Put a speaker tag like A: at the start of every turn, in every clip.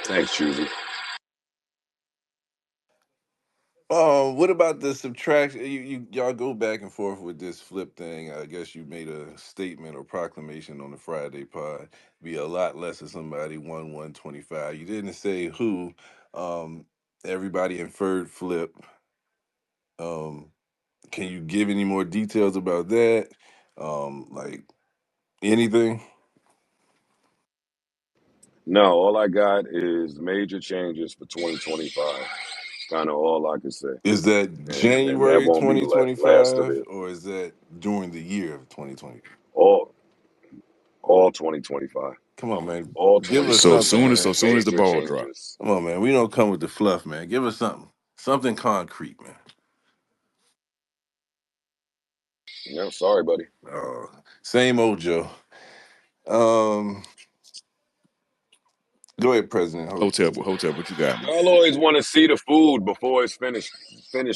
A: Thanks, Choosy.
B: What about the subtraction? Y'all go back and forth with this flip thing. I guess you made a statement or proclamation on the Friday pod. Be a lot less of somebody won 125. You didn't say who. Um, Everybody inferred flip. Um, can you give any more details about that? Like anything?
A: No, all I got is major changes for 2025. Kind of all I can say,
B: Is that
A: and that
B: January
A: won't be last of
B: 2025
A: it.
B: or is that during the year of 2020?
A: All all 2025,
B: Come on, man.
A: all
B: Give us
C: So
A: 2025.
B: something,
C: soon as so
B: man.
C: soon as the
A: Major
C: ball drop.
A: changes.
B: Come on, man. We don't come with the fluff, man. Give us something. Something concrete, man.
A: No, sorry, buddy.
B: Uh, Same old Joe. Um, Go ahead, President.
C: Hotel, what you got, man?
A: Y'all always want to see the food before it's finished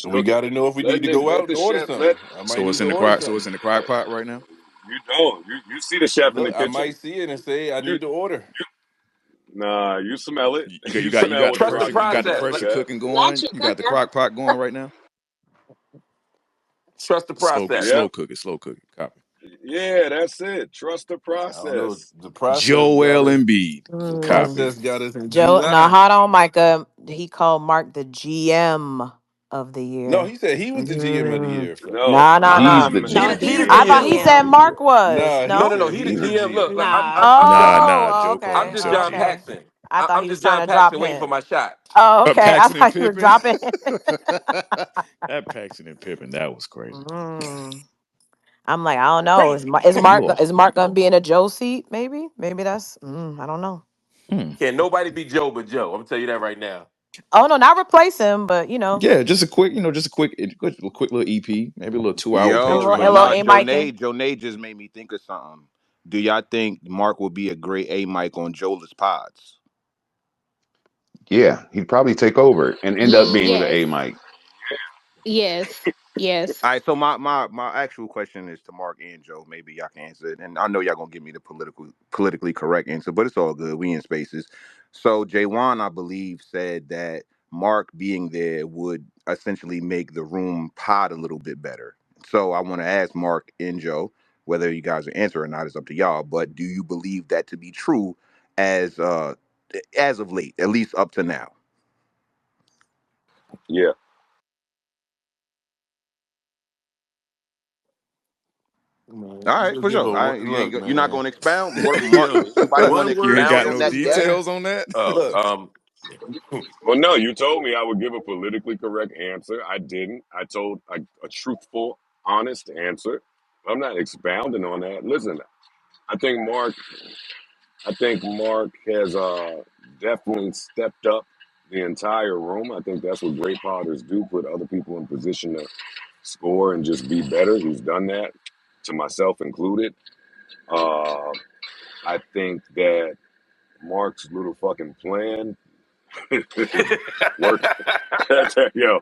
B: We
A: cooking.
B: got to know if we need
A: Let
B: to go
A: let
B: out
A: the
B: and order
A: chef let
B: something. I might need to order
C: So it's
B: something.
C: in the crock pot right now.
A: you don't you see the chef in the
B: Look, I
A: kitchen.
B: might see it and say I
A: You
B: need to order.
A: nah, you smell it.
C: You
A: You
C: got
A: smell what the
D: Trust the
A: crock is
C: you got the
A: cooking
D: process.
A: up,
C: pressure
A: chef.
C: cooking
E: Not
C: going.
E: your
C: You got the
E: cooking.
C: crock pot going right now.
D: Trust the process.
A: Yep.
C: Slow cooking. Copy.
A: Yeah, that's it. Trust the
B: I don't know.
A: process.
B: The process got
C: Joel
B: us.
C: Embiid.
B: The
C: Copy.
B: process got us in
F: Joe, now
B: July.
F: hold on, Micah. He called Mark the GM of the
B: No,
F: year.
B: he said he was the GM of the
F: Mm.
B: year. Fred.
A: No,
F: Nah, nah,
G: He's
F: nah.
G: the
D: He
E: No,
D: the
G: GM.
D: he the
E: he's the
F: I thought he
D: GM.
F: said
E: GM.
F: Mark was.
B: Nah, he
D: No,
F: No?
D: no, no.
B: said
D: He the
B: he the
D: GM. Look,
B: GM.
D: look.
E: Nah.
C: Nah.
F: Oh,
C: Joe
D: I'm
C: called
F: okay,
D: just
C: himself
D: John
C: GM.
F: okay.
D: Paxson.
F: I thought
D: I'm
F: he was
D: just
F: trying
D: John
F: to drop
D: Paxson waiting for
F: him.
D: my shot.
F: Oh, okay. I
C: Paxton and
F: thought he was
C: Pippen.
F: dropping.
C: That Paxton and Pippen, that was crazy.
F: Mm. I'm like, I don't know.
D: Crazy.
C: You are.
F: Is Mark gonna be in a Joe seat? Maybe that's. I don't know.
C: Hmm.
D: Can't nobody be Joe but Joe. I'm gonna tell you that right now.
F: Oh no, not replace him, but
C: Yeah, just a quick little EP, maybe a little 2 hour
F: a
G: Yo,
C: Patreon.
F: little, a
G: but
F: little
G: nah,
F: A Mike.
G: Joe Nate just made me think of something. Do y'all think Mark will be a great A Mike on Joel's pods?
H: Yeah, he'd probably take over and end up being the
E: Yes.
H: A Mike.
E: Yes. Yes.
G: All right, so my actual question is to Mark and Joe. Maybe y'all can answer it, and I know y'all gonna give me the politically correct answer, but it's all good. We in spaces. So Jaywan, I believe, said that Mark being there would essentially make the room pod a little bit better. So I want to ask Mark and Joe whether you guys will answer or not is up to y'all. But do you believe that to be true as uh as of late, at least up to now?
A: yeah.
B: Man,
G: All right,
B: just
G: for
B: give
G: sure.
B: a look,
G: You're not
B: man.
G: going to expound. Mark,
D: Yo,
G: anybody want to
D: one
C: You
D: word
C: ain't
G: expound
C: got
G: on
C: no
G: that
D: answers.
G: guess?
C: details on that?
D: Oh,
B: Look,
A: Well, no, you told me I would give a politically correct answer. I didn't. I told a truthful, honest answer. I'm not expounding on that. Listen, I think Mark. I think Mark has definitely stepped up the entire room. I think that's what great potters do: put other people in position to score and just be better. He's done that, to myself included. Uh, I think that Mark's little fucking plan is working. Yo,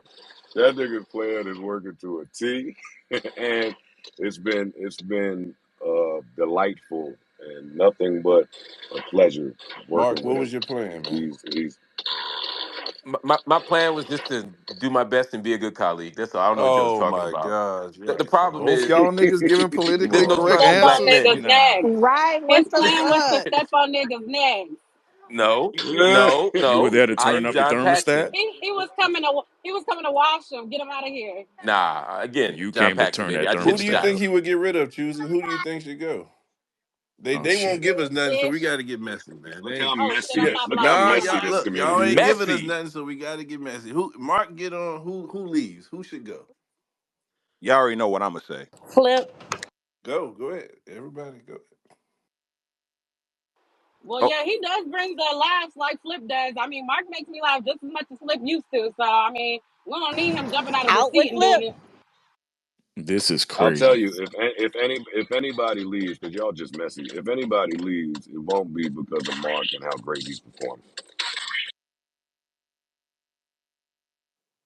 A: that nigga's plan is working to a T, and it's been delightful and nothing but a pleasure
B: Mark,
A: working
B: what
A: with
B: was
A: him.
B: your plan, man?
A: He's
D: my plan was just to do my best and be a good colleague. That's all. I don't know what Joe's
B: Oh
D: talking
B: my
D: about.
B: gosh,
D: The
B: y'all
D: problem
C: Both
D: is
C: y'all niggas giving
B: you
D: there's
C: politically
D: no
B: are
C: correct
D: trust
E: Step
D: in
E: on
D: black
C: answers.
D: men.
E: niggas'
C: Nah.
E: necks.
I: Right.
E: His
I: What the
E: plan was to
I: fuck?
E: step on niggas' necks.
D: No,
A: yeah.
D: no,
C: You were
D: no.
C: there to
D: I
C: turn
D: am
C: up the
D: John
C: thermostat.
D: Paxson.
E: He was coming to wash him. Get him out of here.
D: Nah, again,
C: You
D: John
C: came to
D: Paxson,
C: turn
D: baby.
C: that
D: I did
B: Who
D: the
B: do you
C: thermostat
D: shot.
B: think
C: up.
B: he would get rid of, Choosy? Who do you think should go? They
C: Oh
B: they won't
C: shit.
B: give us nothing, so we
E: Fish.
B: got to get messy, man.
A: Look
B: They
A: how
E: Oh shit!
A: messy.
E: I
B: yeah,
E: thought
A: Look how
E: about
B: nah,
A: messy
B: y'all
A: this
E: fish.
B: look,
A: community
B: y'all ain't
A: is.
B: giving us
D: Messy.
B: nothing, so we got to get messy. Who Mark get on? Who leaves? Who should go?
G: Y'all already know what I'm gonna say.
I: Flip.
B: Go ahead, everybody go.
E: Well,
G: Oh,
E: yeah, he does bring the laughs like Flip does. I mean, Mark makes me laugh just as much as Flip used to. So, I mean, we don't need him jumping out of the
I: Out with
E: seat and doing
I: Flip.
E: it.
C: this is
A: I'll tell
C: crazy.
A: you, if anybody leaves, because y'all just messy. If anybody leaves, it won't be because of Mark and how great he's performing.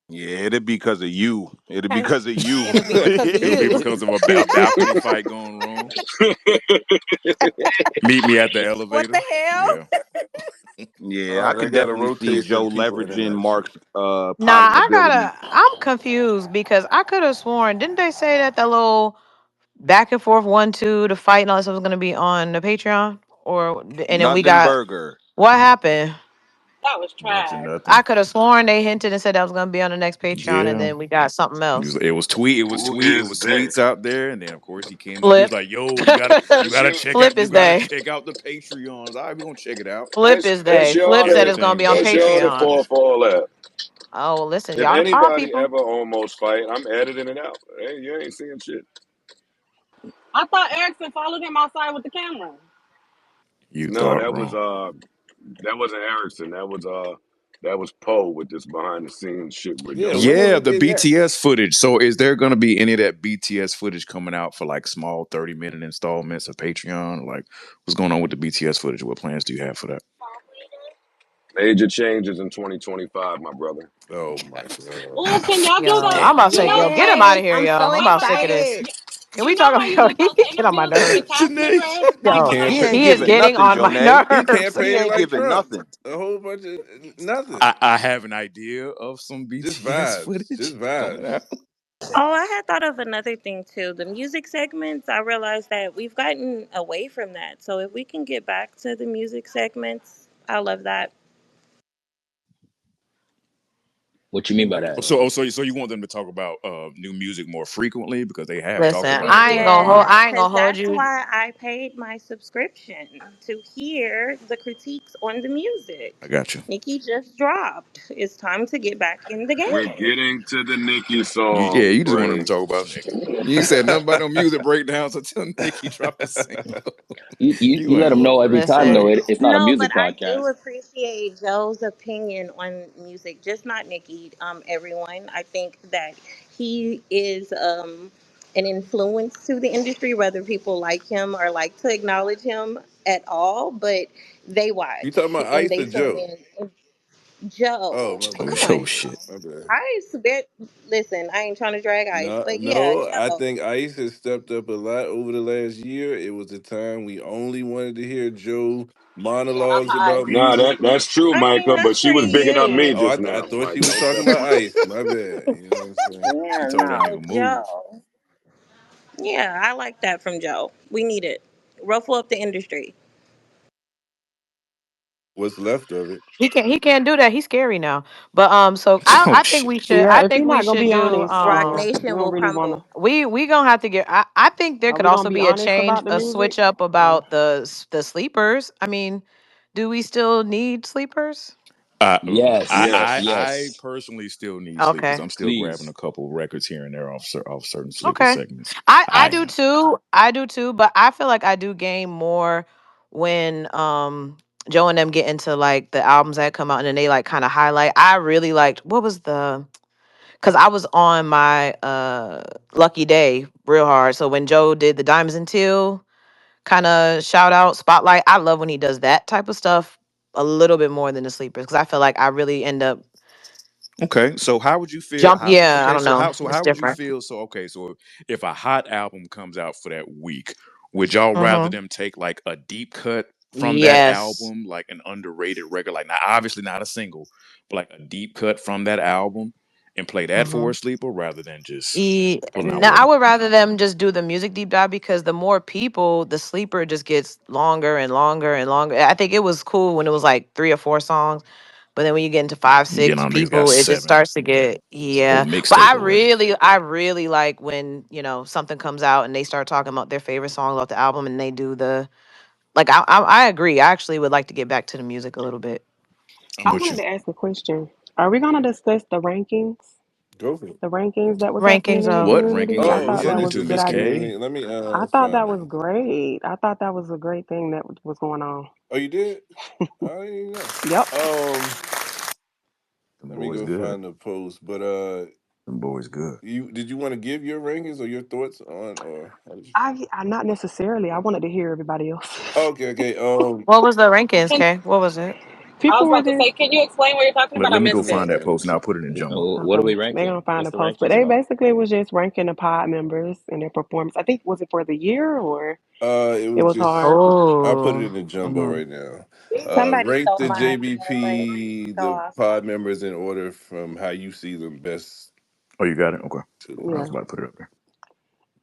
G: yeah, it'll be because of you. It'll be
I: And
G: because of you.
I: it'll be because of
C: It'll be
I: you.
C: because of a balcony fight going wrong. Meet me at the
I: What the
C: elevator.
I: hell?
C: Yeah.
G: Yeah, I
B: They
G: could
B: got a
G: definitely see
B: rotation
G: Joe
B: of people in and
G: leveraging
B: out. Shit.
G: Mark's
F: Nah,
G: potting abilities.
F: I'm confused because I could have sworn, didn't they say that the little back and forth 1-2, the fight and all that stuff was gonna be on the Patreon? Or and then we
G: Nothing
F: got
G: burger.
F: what happened?
E: That was
C: Nothing,
E: trash.
F: I
C: nothing.
F: could have sworn they hinted and said that was gonna be on the next Patreon, and
C: Yeah.
F: then we got something else.
A: Who
C: It
A: is
C: was
A: they?
C: tweets out there, and then of course he came up. He was
F: Flip.
C: like, "Yo, you
A: That's
C: gotta
A: you.
C: check out,
F: Flip is they.
C: the Patreons. All right, we gonna check it out.
F: Flip is
A: That's
F: they. Flip
A: y'all
F: said
A: to
F: it's gonna be
C: Everything,
F: on
A: that's
C: man.
A: y'all to
F: Patreon.
A: fall for all that.
F: Oh, well, listen,
A: If
F: y'all the pod
A: anybody
F: people.
A: ever almost fight, I'm editing it out. Hey, you ain't seeing shit.
E: I thought Erickson followed him outside with the camera.
C: You
A: No,
C: thought wrong.
A: that wasn't Erickson. That was Poe with this behind the scenes shit we're
B: Yeah,
A: doing.
B: when are
C: Yeah,
B: we
C: the
B: getting that?
C: BTS footage. So, is there going to be any of that BTS footage coming out for like small 30-minute installments of Patreon? Like, what's going on with the BTS footage? What plans do you have for that?
A: Major changes in 2025, my brother.
B: Oh my god.
E: Oh, can y'all
F: Yo,
E: do the?
F: I'm
C: Damn.
F: about to
E: You
F: say,
E: know,
F: yo, get him out
I: Yes,
F: of here,
I: I'm
F: yo.
I: so
F: I'm
E: hold
F: about sick of
E: on.
F: this.
I: excited.
F: Can
E: You
F: we
E: know
F: talk
E: how
F: about
E: you
F: yo?
E: get
F: He
E: those
F: get on my
E: interviews with the
F: nerves.
E: cast
C: Janae.
E: members, like
B: He
F: Yo,
B: can't
G: He
E: behind the
G: ain't
F: he is
G: giving
E: scenes?
F: getting
G: nothing,
F: on my
G: Jonay.
B: he
F: nerves.
B: can't
G: He
B: pay it
G: ain't
B: like
G: giving
B: Trump.
G: nothing.
B: A whole bunch of nothing.
C: I have an idea of some
B: Just
C: BTS
B: vibes.
C: footage
B: Just
C: coming
B: vibes.
C: out.
I: Oh, I had thought of another thing too. The music segments, I realized that we've gotten away from that. So if we can get back to the music segments, I love that.
J: What you mean by that?
C: So you want them to talk about new music more frequently because they have talked
F: Listen,
C: about it for like a
I: Yes,
C: year.
F: I ain't gonna
I: because
F: hold
I: that's
F: you.
I: why I paid my subscription to hear the critiques on the
C: I
I: music.
C: got you.
I: Nikki just dropped. It's time to get back in the
A: We're
I: game.
A: getting to the Nicki
C: Yeah,
A: songs,
C: you just want them to
A: Bray.
C: talk about Nicki. You ain't said nothing about no music breakdowns until Nicki dropped a single.
J: You
C: You
J: let
C: ain't
J: them know every
C: worried,
J: time though.
F: Listen,
C: boy.
J: It's not a
I: No, but
J: music
I: I do
J: podcast.
I: appreciate Joe's opinion on music, just not Nikki. Everyone, I think that he is an influence to the industry, whether people like him or like to acknowledge him at all. But they
B: You talking
I: watch
B: about
I: and
B: Ice
I: they
B: or
I: tune
B: Joe?
I: in. And
B: Oh,
I: Joe,
B: my
C: Oh,
I: come
B: bad.
I: on
C: show shit.
I: now,
B: My bad.
I: Ice. Listen, I ain't trying to drag Ice,
B: No,
I: but yeah,
B: no, I
I: Joe.
B: think Ice has stepped up a lot over the last year. It was a time we only wanted to hear Joe
E: Shout out to
B: monologues
E: Ice.
B: about
A: Nah,
B: music.
A: that's true,
I: I mean,
A: Micah, but
I: that's
A: she
I: for
A: was bigging up me
I: you.
B: Oh,
A: just
B: I
A: now.
B: thought
A: Mike,
B: she was
A: don't
B: talking
A: step on
B: about
A: my.
B: Ice. My bad. You know what I'm saying?
C: She
I: Yeah,
C: told that
I: no,
C: nigga move.
I: Joe. Yeah, I like that from Joe. We need it. Ruffle up the industry.
B: What's left of it.
F: he can't do that. He's scary now. But so
C: Oh
F: I think
C: shit.
F: we should
E: Yeah,
F: I
E: if
F: think
E: you're
F: we
E: not gonna
F: should
E: be
F: do
E: honest,
I: Rock Nation
E: we don't
I: will
E: really wanna.
I: crumble.
F: we gonna have to get I think there
E: Are
F: could
E: we gonna
F: also
E: be
F: be a
E: honest
F: change,
E: about the
F: a
E: music?
F: switch up
E: Or
F: about the sleepers. I mean, do we still need sleepers?
C: I,
J: Yes,
C: I
J: yes,
C: personally still need sleepers.
F: Okay.
C: I'm still grabbing
J: please.
C: a couple records here and there off certain sleeper
F: Okay.
C: segments.
F: I
C: I
F: do
C: am.
F: too. I do too, but I feel like I do gain more when Joe and them get into like the albums that come out and then they like kind of highlight. I really liked what was the cuz I was on my lucky day real hard. So when Joe did the Diamonds and Teal kind of shout out spotlight, I love when he does that type of stuff a little bit more than the sleepers cuz I feel like I really end up
C: Okay, so how would you feel?
F: jump yeah, I
C: Okay,
F: don't
C: so
F: know.
C: how
F: It's
C: would you
F: different.
C: feel? So okay, so if a hot album comes out for that week, would y'all rather
F: Mhm.
C: them take like a deep cut from that
F: Yes.
C: album, like an underrated record, like not obviously not a single, but like a deep cut from that album, and play that for a
F: Mhm.
C: sleeper rather than just pulling out
F: No, I
C: whatever?
F: would rather them just do the music deep dive because the more people, the sleeper just gets longer and longer and longer. I think it was cool when it was like 3 or 4 songs, but then when you get into five,
C: You get
F: six
C: on niggas got
F: people, it just
C: 7.
F: starts to get
C: It's a whole
F: yeah. But
C: mixtape already.
F: I really like when something comes out and they start talking about their favorite songs off the album and they do the like. I agree. I actually would like to get back to the music a little bit.
C: I'm
E: I
C: with you.
E: wanted to ask a question. Are we gonna discuss the rankings?
B: Go for it.
E: The rankings that was happening
F: Rankings
E: in the
F: of
C: What
E: community?
C: rankings are
E: I
C: we
B: Oh
E: thought
B: yeah,
E: that
C: referring
B: this
E: was a
C: to,
B: is
E: good
C: Miss
B: true.
E: idea.
C: K?
B: Let me
E: I thought that
B: find
E: was
B: them.
E: great. I thought that was a great thing that was going on.
B: Oh, you did? I didn't know.
E: Yep.
C: Them
B: Let me
C: boys
B: go
C: good.
B: find the post. But
C: Them boys good.
B: did you want to give your rankings or your thoughts on or how did you?
E: I not necessarily. I wanted to hear everybody else.
B: Oh, okay, okay.
F: what was the rankings?
E: Can
F: Okay, what was it?
E: people I was were about to
B: uh,
E: say, just can
A: What?
E: you explain what you're talking about? I
C: Let me go
E: missed
C: find
E: it.
C: that post and I'll put it in Jumbo.
J: What are we
E: Okay, they're
J: ranking?
E: gonna find
J: What's
E: a
J: the
E: post, but
J: rankings
E: they
J: about?
E: basically was just ranking the pod members and their performance. I think was it for the year or
B: it
E: it
B: was
E: was
B: just
E: hard.
B: I'll put it
F: Oh.
B: in the jumbo
F: Mhm.
B: right now.
I: Somebody
B: Rank
I: stole
B: the
I: my idea, but
B: JBP,
I: go
B: the
I: off.
B: pod members in order from how you see them best
C: Oh, you got it. Okay,
B: to
C: I
B: them.
C: was
K: Yeah,
C: about to put it up there.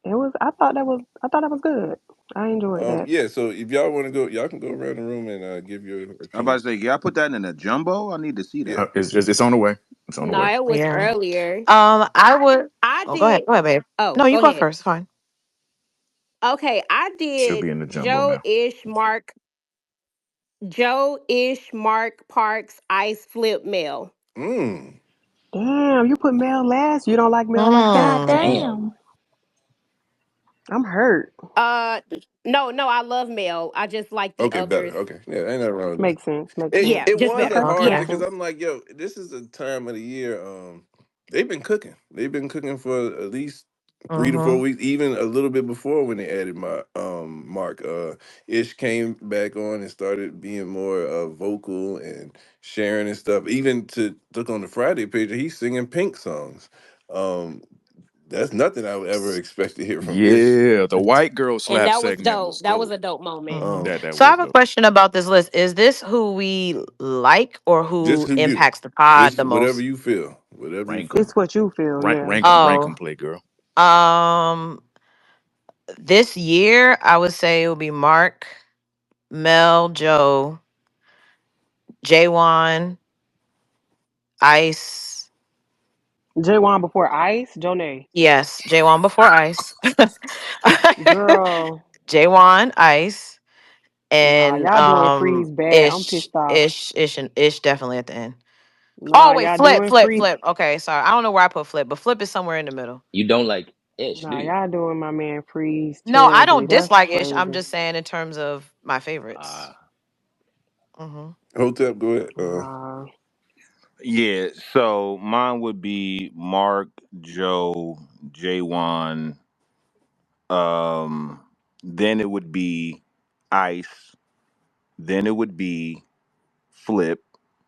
K: it was. I thought that was good. I enjoyed that.
B: Yeah, so if y'all want to go, y'all can go around the room and give your
G: I'm about to
B: opinions.
G: say, yeah, I put that in a jumbo. I need to see
B: Yeah.
G: that.
C: It's on the way. It's on the
L: No,
C: way.
L: it was
F: Yeah.
L: earlier.
F: I would.
L: I
F: Oh, go ahead.
L: did.
F: Go ahead, babe.
L: Oh,
F: No, you
L: go
F: go
L: ahead.
F: first. Fine.
L: Okay, I
C: Should
L: did
C: be in the jumbo now.
L: Joe Ish, Mark Parks, Ice Flip Mail.
B: Mm.
K: Damn, you put Mel last. You don't like Mel like that?
I: God
F: Hmm.
J: Damn.
I: damn.
K: I'm hurt.
L: Uh, no, I love Mail. I just like the
B: Okay, better.
L: others.
B: Okay, yeah, ain't nothing wrong with that.
K: Makes sense. Makes
B: It
K: sense.
L: Yeah,
B: it
L: just
B: was a
L: better.
B: hard
L: Yeah.
B: thing
F: Okay.
B: because I'm like, yo, this is a time of the year. They've been cooking. They've been cooking for at least 3 to 4 weeks, even a little bit before when they added my Mark. Ish came back on and started being more vocal and sharing and stuff. Even to look on the Friday page, he's singing Pink songs. Um, that's nothing I would ever expect to hear from Ish.
C: Yeah, the white girl
L: And
C: slap
L: that was
C: segment
L: dope.
C: was
L: That was
C: dope.
L: a dope moment.
F: Hmm.
B: Um,
C: That
F: So I
C: was
F: have a
C: dope.
F: question about this list. Is this who we like or
B: just
F: who
B: who you.
F: impacts the pod
B: It's
F: the
B: whatever
F: most?
B: you feel. Whatever you
C: Rank
B: feel.
C: 'em.
K: It's what you feel. Yeah.
C: Rank 'em,
F: Oh,
C: play girl.
F: um, this year I would say it would be Mark, Mel, Joe, J1, Ice.
K: J1 before Ice. Jonay.
F: Yes, J1 before Ice.
K: Girl.
F: J1, Ice,
K: Nah,
F: and
K: y'all doing freeze bad. I'm pissed off.
F: And Ish definitely at the end. Oh
K: Nah,
F: wait,
K: y'all
F: Flip,
K: doing
F: Flip,
K: freeze.
F: Flip. Okay, sorry. I don't know where I put Flip, but Flip is somewhere in the middle.
J: You don't like Ish, do
K: Nah,
J: you?
K: y'all doing my man freeze
F: No, I
K: terribly.
F: don't
K: That's
F: dislike Ish. I'm
K: crazy.
F: just saying in terms of my favorites.
J: Ah,
F: Hmm.
B: Hotep, go ahead.
K: Nah.
G: Yeah, so mine would be Mark, Joe, J1. Um, then it would be Ice. Then it would be Flip.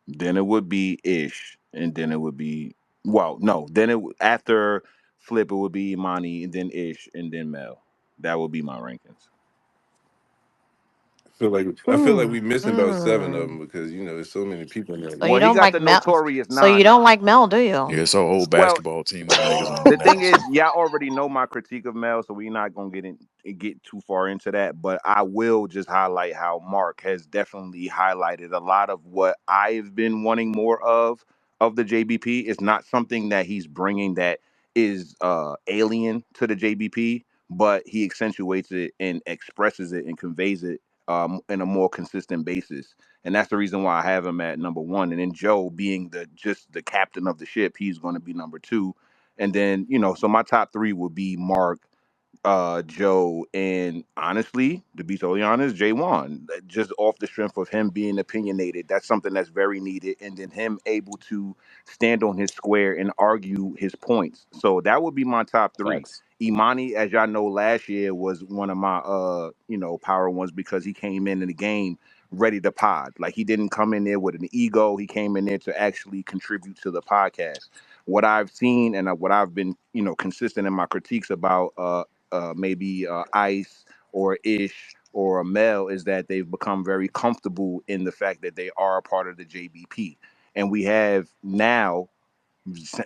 G: Then it would be Ish, and then it would be well, no. Then after Flip, it would be Imani, and then Ish, and then Mel. That would be my rankings.
B: I feel like we
K: Mm.
B: missing about seven of
F: Mm.
B: them because there's so many people in there.
F: So you
G: Well, he
F: don't
G: got
F: like
G: the
F: Mel?
G: notorious
F: So you
G: nine.
F: don't like Mel, do you?
C: Yeah, it's an old
G: Well,
C: basketball team of niggas on
G: the
C: them
G: thing
C: niggas.
G: is, y'all already know my critique of Mel, so we're not gonna get too far into that. But I will just highlight how Mark has definitely highlighted a lot of what I've been wanting more of the JBP. It's not something that he's bringing that is alien to the JBP, but he accentuates it and expresses it and conveys it in a more consistent basis. And that's the reason why I have him at number one. And then Joe being the captain of the ship, he's going to be number two. And then, so my top three would be Mark, Joe, and honestly, to be totally honest, Jay Wan. Just off the strength of him being opinionated, that's something that's very needed. And then him able to stand on his square and argue his points. So that would be my top three.
J: facts.
G: Imani, as y'all know, last year was one of my power ones because he came in the game ready to pod. Like he didn't come in there with an ego. He came in there to actually contribute to the podcast. What I've seen and what I've been, consistent in my critiques about maybe Ice or Ish or Mel is that they've become very comfortable in the fact that they are a part of the JBP. And we have now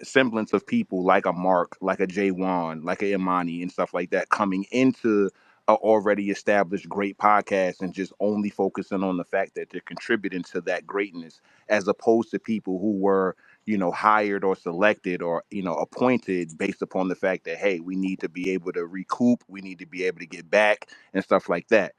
G: semblance of people like a Mark, like a Jay Wan, like a Imani and stuff like that coming into a already established great podcast and just only focusing on the fact that they're contributing to that greatness as opposed to people who were hired or selected or appointed based upon the fact that hey, we need to be able to recoup, we need to be able to get back and stuff like that.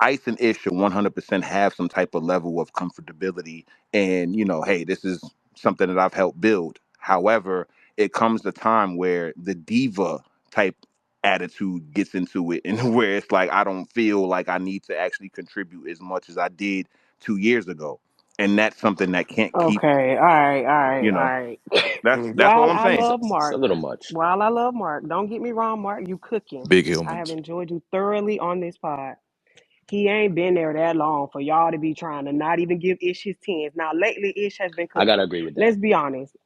G: Ice and Ish should 100% have some type of level of comfortability. And, hey, this is something that I've helped build. However, it comes the time where the diva type attitude gets into it and where it's like, I don't feel like I need to actually contribute as much as I did 2 years ago. And that's something that can't keep,
K: Okay. All right. All right.
G: you
K: All
G: know,
K: right.
G: that's all
K: While
G: I'm
K: I
G: saying.
K: love
J: It's a
K: Mark,
J: little much.
K: don't get me wrong, Mark, you cooking.
C: Big Hill
K: I have
C: Munch.
K: enjoyed you thoroughly on this pod. He ain't been there that long for y'all to be trying to not even give Ish his tens. Now lately, Ish has been
J: I gotta
K: cooking.
J: agree with that.
K: Let's be honest.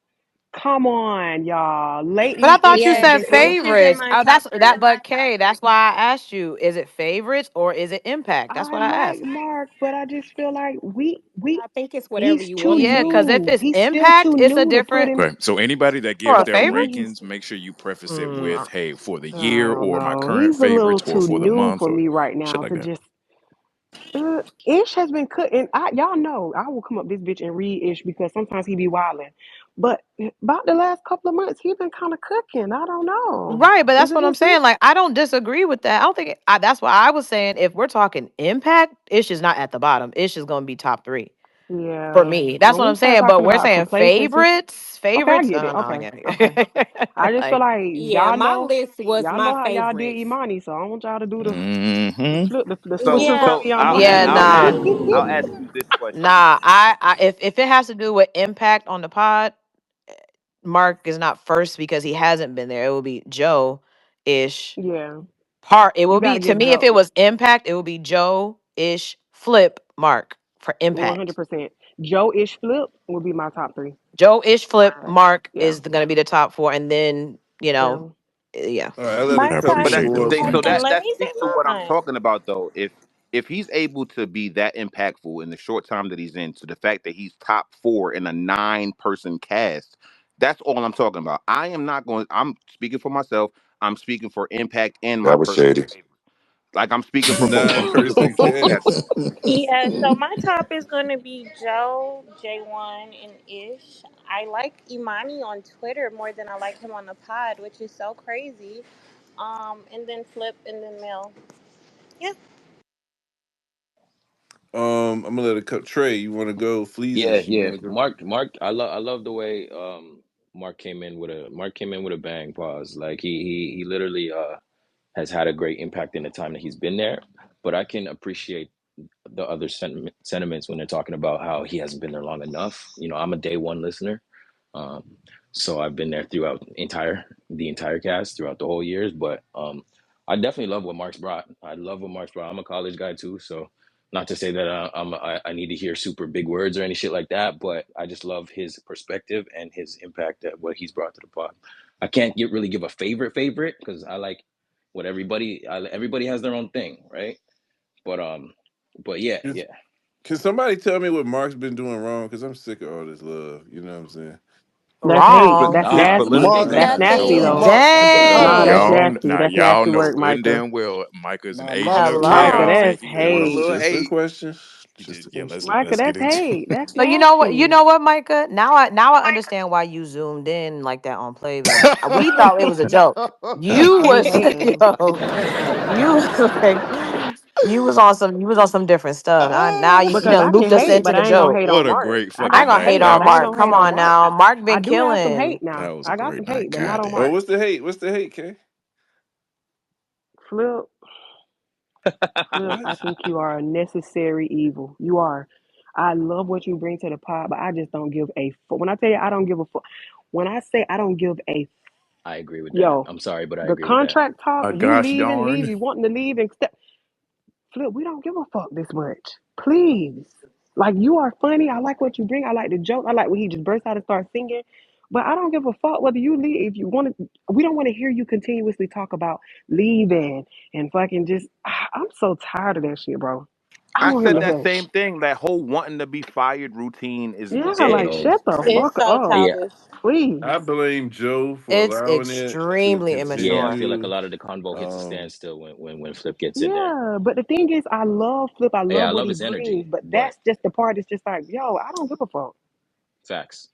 K: Come on, y'all.
F: But I
K: Lately,
F: thought
K: Ish
F: you
K: has
I: Yes,
F: said
K: been cook.
I: Ish is in
F: favorites.
I: my
F: Oh,
I: top
F: that's that.
I: three.
F: But Kay, that's why I asked you: is it favorites or is it impact? That's
K: I
F: what I
K: like
F: asked.
K: Mark, but I just feel like we
L: I think it's whatever
K: he's
L: you
K: too
L: want it to
F: Yeah,
L: be.
F: because if
K: new.
F: it's
K: He's still too
F: impact, it's a
K: new to put
F: different
K: in.
C: Okay, so anybody that
F: for
C: gives
F: a
C: their
F: favorite.
K: He's
C: rankings, make sure you preface it with,
F: Mm,
C: "Hey, for the
K: I
C: year
K: don't
C: or my
K: know.
C: current
K: He's a little
C: favorites or
K: too
C: for the
K: new
C: month
K: for
C: or
K: me right
C: shit
K: now
C: like
K: to
C: that."
K: just. Ish has been cooking. Y'all know I will come up this bitch and read Ish because sometimes he be wilding. But about the last couple of months, he been kind of cooking. I don't know.
F: right, but
K: Is
F: that's
K: it
F: what I'm
K: just me?
F: saying. Like, I don't disagree with that. I don't think that's why I was saying if we're talking impact, Ish is not at the bottom. Ish is going to be top three for
K: Yeah.
F: me. That's
K: When
F: what
K: we
F: I'm
K: start
F: saying. But
K: talking
F: we're
K: about
F: saying
K: complacency,
F: favorites,
K: okay, I
F: favorites.
K: get it.
F: No,
K: Okay, okay.
F: yeah.
K: I just feel
F: Like,
K: like
L: Yeah, my list was
K: y'all
L: my
K: know how y'all did
L: favorites.
K: Imani, so I don't want y'all to do the
C: Hmm.
K: flip the switch
G: So
K: and
I: Yeah.
K: flip
G: so
K: me on
G: I'll
K: Mark.
F: yeah,
G: I'll
F: nah,
G: ask I'll ask you this question.
F: nah. If it has to do with impact on the pod, Mark is not first because he hasn't been there. It will be Joe ish.
K: Yeah,
F: Part it
K: you
F: will
K: got
F: be
K: to
F: to
K: give
F: me if
K: Joe
F: it was impact, it will be Joe ish flip Mark for impact.
K: 100%. Joe Ish flip would be my top three.
F: Joe ish flip Mark
K: Yeah,
F: is going to be the top four, and then
K: yeah.
F: yeah.
B: All right, I let a
I: My
C: I
B: couple
G: But
I: top
G: that
C: appreciate
B: people up
C: those
G: they,
B: here.
G: so
I: second.
G: that
I: Let
C: answers.
G: that
I: me say
G: speaks to what I'm
I: mine.
G: talking about though. If he's able to be that impactful in the short time that he's in, to the fact that he's top four in a 9-person cast, that's all I'm talking about. I am not going. I'm speaking for myself. I'm speaking for impact and my
A: That was
G: personal
A: shady.
G: favorite. Like I'm speaking for both. I'm
B: Nine
G: speaking for
B: person
G: both
B: cast.
G: categories.
I: Yeah, so my top is gonna be Joe, J1, and Ish. I like Imani on Twitter more than I like him on the pod, which is so crazy. And then Flip, and then Mel. Yeah.
B: I'm gonna let it cut. Trey, you want to go?
J: Yeah,
B: Fleasish, you
J: yeah.
B: want to go?
J: Mark. I love the way Mark came in with a bang. Pause. Like he literally has had a great impact in the time that he's been there. But I can appreciate the other sentiments when they're talking about how he hasn't been there long enough. You know, I'm a day one listener, um, so I've been there throughout the entire cast throughout the whole years. But I definitely love what Mark's brought. I love what Mark's brought. I'm a college guy too, so not to say that I need to hear super big words or any shit like that, but I just love his perspective and his impact at what he's brought to the pod. I can't really give a favorite because I like what everybody has their own thing, right? But yeah,
B: Can
J: yeah.
B: can somebody tell me what Mark's been doing wrong? Because I'm sick of all this love. You know what I'm saying?
K: That's hate.
G: But
F: Wrong.
K: That's
G: his
J: Nah,
K: nasty.
G: political
M: Mark,
K: That's
G: stance is
K: nasty
G: dope.
M: Mark,
K: though.
J: nothing.
M: Mark,
K: Nah, that's
F: Dang.
K: nasty. That's
C: Y'all
K: nasty
C: know
K: work,
C: good and
K: Micah.
C: damn well Micah's an
M: nah,
C: agent
M: Mark,
C: of
K: Micah,
F: Hello.
C: chaos.
K: that's
C: He just want a
K: hate.
C: little
B: Just a
C: hate.
B: question. Just a
C: Yeah, let's
B: question.
K: Micah,
C: let's get
K: that's
C: into
K: hate.
C: it.
K: That's
F: So you
K: nasty.
F: know what, Micah? Now I understand why you zoomed in like that on Playboy. We thought it was a joke. You
K: You
F: was
K: hating.
F: yo, you was like you was on some different stuff. Now you
K: Because
F: done
K: I
F: looped
K: can
F: us
K: hate,
F: into
K: but
F: the
K: I ain't gonna
F: joke.
K: hate on
C: What a
K: Mark.
C: great
K: I
F: I ain't
K: got
C: fucking
K: some
F: gonna
C: night
F: hate
K: hate,
F: on
K: but
C: that
K: I ain't
C: was.
F: Mark.
K: gonna hate
F: Come
K: on
F: on
K: Mark.
F: now. Mark
K: I
F: been
K: do have some
F: killing.
K: hate now.
C: That was a
K: I got
C: great
K: some
C: night.
K: hate, but not
C: God
K: on
B: Oh,
K: Mark.
C: damn.
B: what's the hate? What's the hate, K?
K: Flip, Flip,
B: What?
K: I think you are a necessary evil. You are. I love what you bring to the pot, but I just don't give a fuck. When I tell you I don't give a fuck, when I say I don't give a
J: I agree with that.
K: yo,
J: I'm sorry, but I
K: the
J: agree with that.
K: contract talk,
C: My
K: you
C: gosh
K: leaving,
C: darn.
K: you wanting to leave and step. Flip, we don't give a fuck this much. Please. Like you are funny. I like what you bring. I like the joke. I like when he just bursts out and starts singing. But I don't give a fuck whether you leave. If you want to, we don't want to hear you continuously talk about leaving and fucking just. I'm so tired of that shit, bro. I
G: I
K: want him
G: said
K: to
G: that
K: hush.
G: same thing. That whole wanting to be fired routine is
K: Yeah,
J: Yeah,
K: like
G: ridiculous.
J: yo,
K: shut the
I: It's
K: fuck
I: so
K: up,
J: yeah,
I: childish.
B: I
K: please.
B: blame Joe for
F: It's
B: allowing it to
F: extremely
J: yeah. I
F: immature.
J: feel like a
B: continue.
J: lot of the convo hits a
B: Um,
J: standstill when Flip gets in there.
K: Yeah, but the thing is, I love Flip. I
J: Yeah,
K: love
J: I
K: what
J: love
K: he
J: his
K: brings.
J: energy,
K: But
J: but
K: that's just the part that's just like, yo, I don't give a fuck.
J: facts.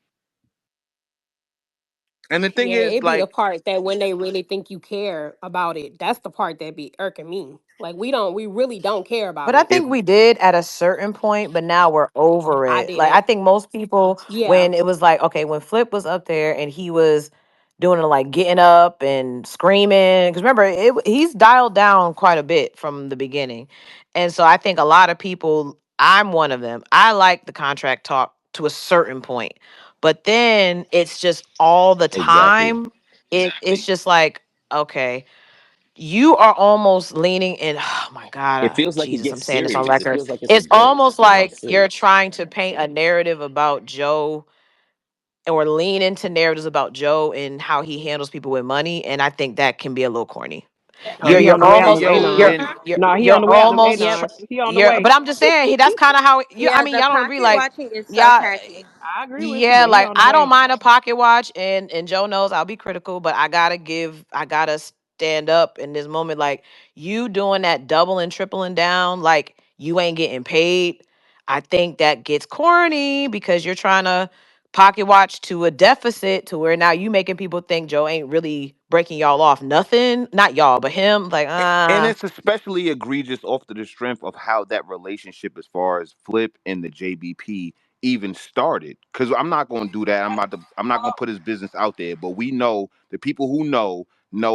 G: And the thing
L: Yeah,
G: is,
L: it be the
G: like,
L: part that when they really think you care about it, that's the part that be irking me. Like we really don't care about
F: But I
L: it.
G: if
F: think we did at a certain point, but now we're over
L: I
F: it. Like
L: didn't.
F: I think most people,
L: Yeah.
F: when it was like, okay, when Flip was up there and he was doing it like getting up and screaming, because remember, he's dialed down quite a bit from the beginning, and so I think a lot of people, I'm one of them. I like the contract talk to a certain point, but then it's just all the
J: Exactly.
F: time. It's just like, okay, you are almost leaning in. Oh my God,
J: It feels like it
F: Jesus, I'm
J: gets
F: saying this on
J: serious. It
F: record.
J: feels like it's a
F: It's
J: joke
F: almost
J: about
F: like you're
J: Flip.
F: trying to paint a narrative about Joe or lean into narratives about Joe and how he handles people with money, and I think that can be a little corny.
K: Oh,
F: You're
K: he
F: you're
K: on the way out
C: And
K: them
F: almost
C: yo,
F: you're
K: Anons.
C: and
F: you're
K: No, he on
F: you're
K: the way out them
F: almost
I: Yep.
K: Anons. He on the
F: you're
K: way.
F: but I'm just saying that's kind of how you I
I: Yeah,
F: mean
I: the
F: y'all don't agree
I: pocket
F: like
I: watching is so
F: y'all
I: tacky.
K: I agree with you,
F: yeah,
K: but he
F: like
K: on the
F: I don't
K: way.
F: mind a pocket watch, and Joe knows I'll be critical, but I gotta stand up in this moment. Like you doing that double and tripling down, like you ain't getting paid. I think that gets corny because you're trying to pocket watch to a deficit to where now you making people think Joe ain't really breaking y'all off. Nothing, not y'all, but him. Like
G: And it's especially egregious off to the strength of how that relationship, as far as Flip and the JBP, even started. Because I'm not going to do that. I'm not going to put his business out there. But we know the people who know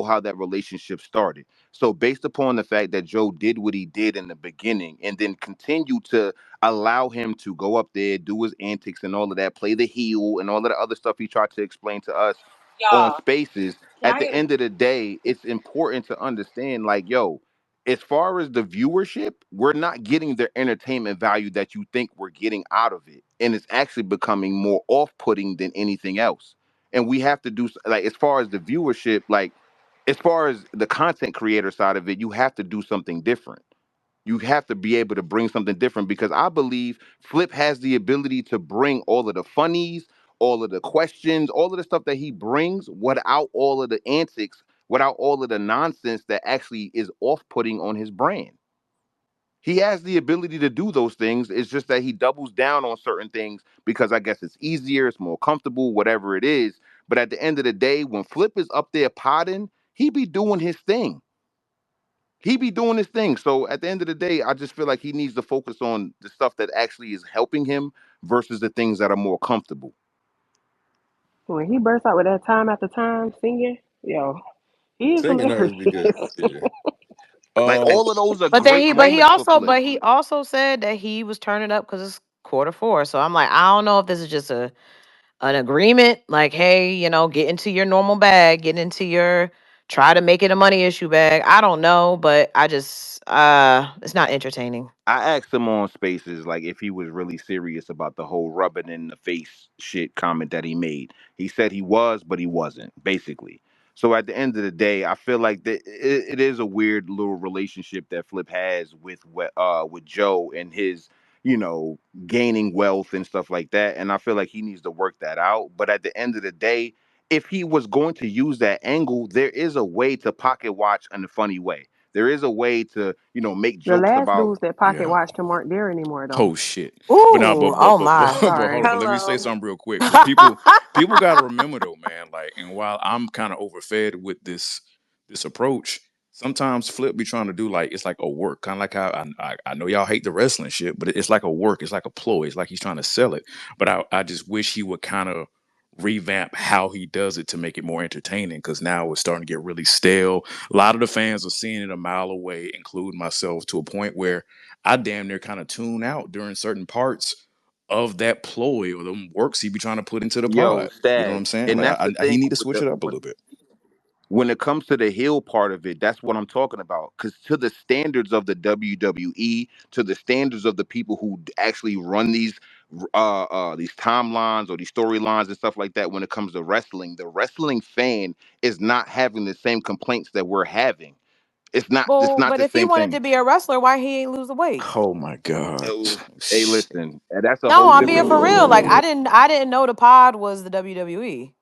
G: how that relationship started. So based upon the fact that Joe did what he did in the beginning, and then continue to allow him to go up there, do his antics and all of that, play the heel and all of the other stuff he tried to explain to us on
E: Y'all,
G: Spaces,
E: can
G: at
E: I
G: the
E: get
G: end of the day, it's important to understand, like, yo, as far as the viewership, we're not getting the entertainment value that you think we're getting out of it. And it's actually becoming more off-putting than anything else. And we have to do, like, as far as the viewership, like, as far as the content creator side of it, you have to do something different. You have to be able to bring something different, because I believe Flip has the ability to bring all of the funnies, all of the questions, all of the stuff that he brings without all of the antics, without all of the nonsense that actually is off-putting on his brand. He has the ability to do those things. It's just that he doubles down on certain things because I guess it's easier, it's more comfortable, whatever it is. But at the end of the day, when Flip is up there potting, he be doing his thing. He be doing his thing. So at the end of the day, I just feel like he needs to focus on the stuff that actually is helping him versus the things that are more comfortable.
K: When he bursts out with that time after time singing, yo, he is
B: Singing
K: hilarious.
B: hers be good. Yeah.
G: Like
B: Um.
G: all of those are
F: but then
G: great
F: but he
G: moments for
F: also
G: Flip.
F: but he also said that he was turning up because it's quarter 4. So I'm like, I don't know if this is just a an agreement, like, hey, get into your normal bag, get into your try to make it a money issue bag. I don't know, but I just it's not entertaining.
G: I asked him on Spaces, like, if he was really serious about the whole rubbing in the face shit comment that he made. He said he was, but he wasn't, basically. So at the end of the day, I feel like it is a weird little relationship that Flip has with Joe and his, gaining wealth and stuff like that. And I feel like he needs to work that out. But at the end of the day, if he was going to use that angle, there is a way to pocket watch in a funny way. There is a way to, make
K: The
G: jokes
K: last
G: about.
K: dudes that pocket
C: Yeah.
K: watched him aren't there anymore, though.
C: Oh shit. But now,
F: Ooh, oh my.
C: but hold
K: Sorry.
C: on. But let me say
I: Hello.
C: something real quick, because people got to remember though, man. Like, and while I'm kind of overfed with this approach, sometimes Flip be trying to do like it's like a work, kind of like how I know y'all hate the wrestling shit, but it's like a work. It's like a ploy. It's like he's trying to sell it. But I just wish he would kind of revamp how he does it to make it more entertaining, because now it's starting to get really stale. A lot of the fans are seeing it a mile away, including myself, to a point where I damn near kind of tune out during certain parts of that ploy or the works he be trying to put into the
G: Yo,
C: pod. You know what I'm
G: Stab.
C: saying?
G: And
C: Like
G: that's the
C: he
G: thing
C: need to
G: with
C: switch it up a little bit.
G: when it comes to the heel part of it, that's what I'm talking about. Because to the standards of the WWE, to the standards of the people who actually run these timelines or these storylines and stuff like that, when it comes to wrestling, the wrestling fan is not having the same complaints that we're having. It's
F: Well,
G: not
F: but
G: the
F: if he
G: same
F: wanted
G: thing.
F: to be a wrestler, why he ain't lose the weight?
C: Oh my god.
G: Oh, hey,
C: Shit.
G: listen, that's a
F: No,
G: whole
F: I'm being
G: different.
F: for real. Like I didn't know the pod was the WWE.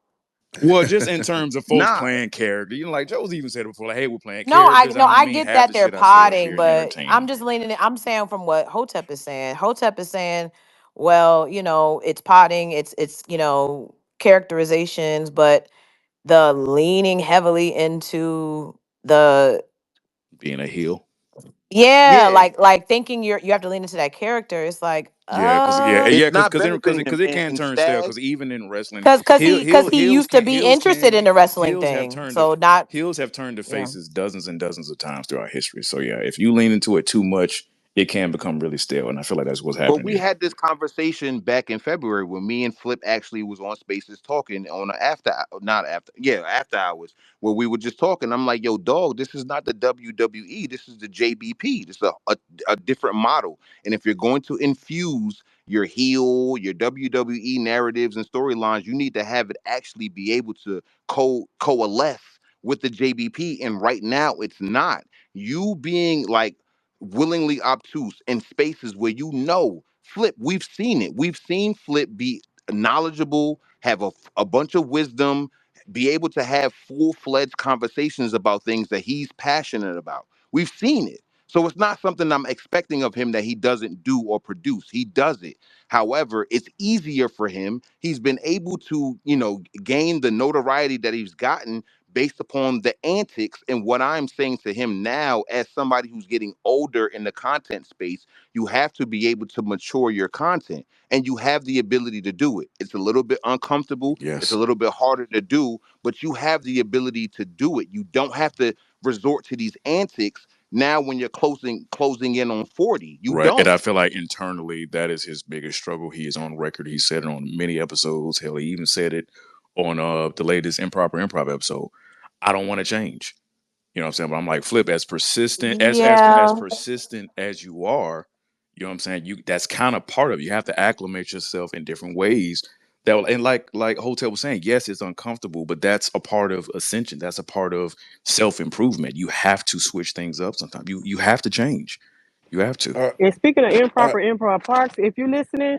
C: Well, just in terms of folks
G: Nah,
C: playing character, like Joe's even said it before, like, hey, we're playing
F: No, I
C: characters. I
F: no,
C: don't
F: I
C: mean
F: get
C: half
F: that
C: the
F: they're
C: shit I say up
F: potting,
C: here is
F: but I'm
C: entertaining.
F: just leaning it. I'm saying from what Hotep is saying. Hotep is saying, well, it's potting, it's characterizations, but the leaning heavily into the
C: Being a heel.
F: yeah,
G: yeah,
F: like thinking you have to lean into that character. It's like
C: Yeah, because yeah,
G: it's
C: because
G: not
C: because because
G: benefiting
C: because
G: him.
C: it
G: And,
C: can
G: and
C: turn stale.
G: Stag,
C: Because even in wrestling,
F: cause he
C: heels
F: used to
C: can
F: be interested in the wrestling
C: heels have
F: thing.
C: turned to
F: So not
C: heels have turned to
F: yeah.
C: faces dozens and dozens of times throughout history. So yeah, if you lean into it too much, it can become really stale, and I feel like that's what's
G: but
C: happening
G: we
C: here.
G: had this conversation back in February when me and Flip actually was on Spaces talking on a not after, yeah, after hours, where we were just talking. I'm like, yo, dog, this is not the WWE. This is the JBP. This is a different model. And if you're going to infuse your heel, your WWE narratives and storylines, you need to have it actually be able to coalesce with the JBP. And right now, it's not. You being like willingly obtuse in spaces where you know Flip, we've seen it. We've seen Flip be knowledgeable, have a bunch of wisdom, be able to have full-fledged conversations about things that he's passionate about. We've seen it. So it's not something I'm expecting of him that he doesn't do or produce. He does it. However, it's easier for him. He's been able to, gain the notoriety that he's gotten based upon the antics. And what I'm saying to him now, as somebody who's getting older in the content space, you have to be able to mature your content, and you have the ability to do it. It's a little bit uncomfortable. It's a
C: Yes.
G: little bit harder to do, but you have the ability to do it. You don't have to resort to these antics now when you're closing in on 40. You
C: Right. And
G: don't.
C: I feel like internally that is his biggest struggle. He is on record. He said it on many episodes. Hell, he even said it on the latest improper improv episode. I don't want to change. You know what I'm saying? But I'm like, Flip, as persistent as
F: Yeah.
C: persistent as you are, you know what I'm saying? That's kind of part of it. You have to acclimate yourself in different ways. And like Hotel was saying, yes, it's uncomfortable, but that's a part of ascension. That's a part of self-improvement. You have to switch things up sometimes. You have to change. You have to.
B: Uh,
K: And speaking of
B: I,
K: improper improv parks, if you're listening,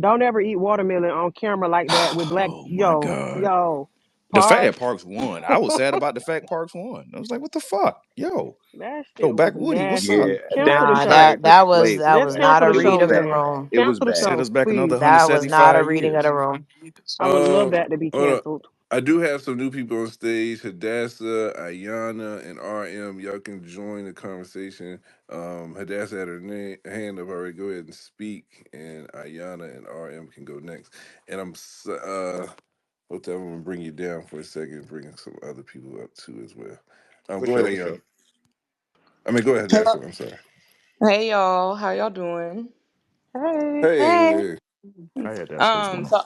K: don't ever eat watermelon on camera like that with black.
C: Oh my
K: Yo,
C: God.
K: yo,
C: The fact that
K: parks.
C: Parks won. I was sad about the fact Parks won. I was like, what the fuck?
K: That
C: Yo,
K: shit was
C: back Woody, what's
K: nasty.
C: up?
G: Yeah,
K: Cancel
G: that
K: the
F: Nah,
K: show.
G: track
F: that
G: played.
F: that
K: Just
F: was
G: It,
F: not
K: cancel
F: a
K: the
G: it was
F: read
K: show,
F: of the
G: bad.
K: man.
F: room.
G: It was
K: Cancel the
C: Set
G: bad.
K: show,
C: us back another
K: please.
F: That was not a
C: 175
F: reading of
C: years.
F: the room.
K: I would love that to be
B: hold on.
K: canceled.
B: I do have some new people on stage. Hadassah, Ayana, and RM. Y'all can join the conversation. Hadassah had her hand up already. Go ahead and speak. And Ayana and RM can go next. And Hotel, I'm gonna bring you down for a second, bring some other people up too as well.
G: For
B: Go ahead,
G: sure, for
B: Ayana.
G: sure.
B: I mean, go ahead,
M: Hello.
B: Hadassah. I'm sorry.
M: Hey y'all, how y'all doing?
K: Hey,
F: Hey.
B: Hey.
C: I had that. So what's going on?
M: So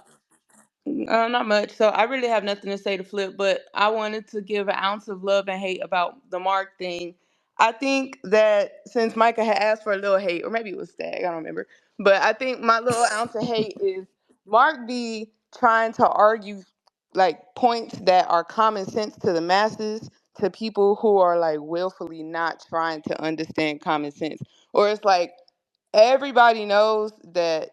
M: not much. So I really have nothing to say to Flip, but I wanted to give an ounce of love and hate about the Mark thing. I think that since Micah had asked for a little hate, or maybe it was Stag, I don't remember. But I think my little ounce of hate is Mark be trying to argue like points that are common sense to the masses to people who are like willfully not trying to understand common sense. Or it's like everybody knows that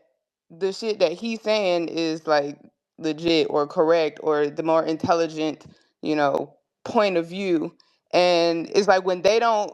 M: the shit that he's saying is like legit or correct or the more intelligent, you know, point of view. And it's like when they don't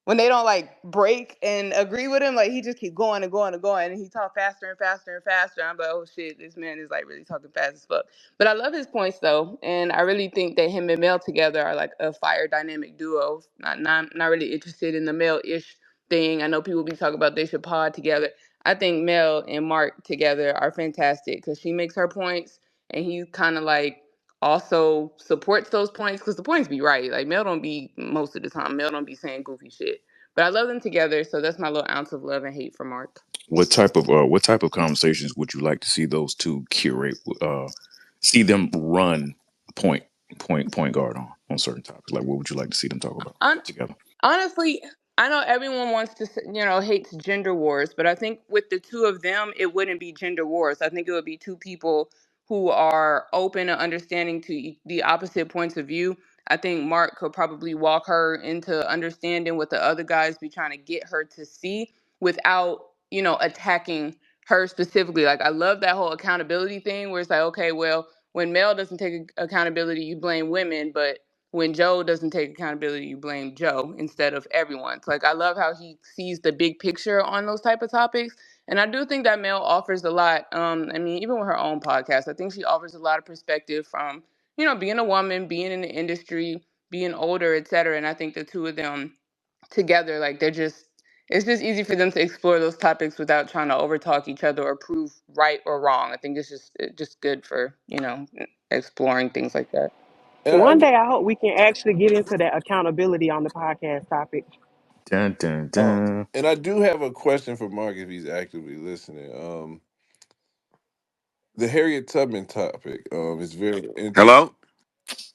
M: like break and agree with him, like he just keep going and going and going, and he talk faster and faster and faster. I'm like, oh shit, this man is like really talking fast as fuck. But I love his points though, and I really think that him and Mel together are like a fire dynamic duo. Not really interested in the Mel ish thing. I know people be talking about they should pod together. I think Mel and Mark together are fantastic because she makes her points, and he kind of like also supports those points because the points be right. Like Mel don't be most of the time. Mel don't be saying goofy shit. But I love them together, so that's my little ounce of love and hate for Mark.
C: What type of conversations would you like to see those two curate? See them run point point guard on certain topics. Like, what would you like to see them talk about together?
M: Honestly, I know everyone wants to, hates gender wars, but I think with the two of them, it wouldn't be gender wars. I think it would be two people who are open and understanding to the opposite points of view. I think Mark could probably walk her into understanding what the other guys be trying to get her to see without, attacking her specifically. Like, I love that whole accountability thing where it's like, okay, well, when Mel doesn't take accountability, you blame women, but when Joe doesn't take accountability, you blame Joe instead of everyone. So, like, I love how he sees the big picture on those type of topics. And I do think that Mel offers a lot. I mean, even with her own podcast, I think she offers a lot of perspective from, being a woman, being in the industry, being older, et cetera. And I think the two of them together, like, it's just easy for them to explore those topics without trying to overtalk each other or prove right or wrong. I think it's just good for, exploring things like that.
B: And
K: one day I hope we can actually get into that accountability on the podcast topic.
C: Dun, dun,
B: oh,
C: dun.
B: and I do have a question for Mark if he's actively listening. The Harriet Tubman topic is very interesting.
A: Hello?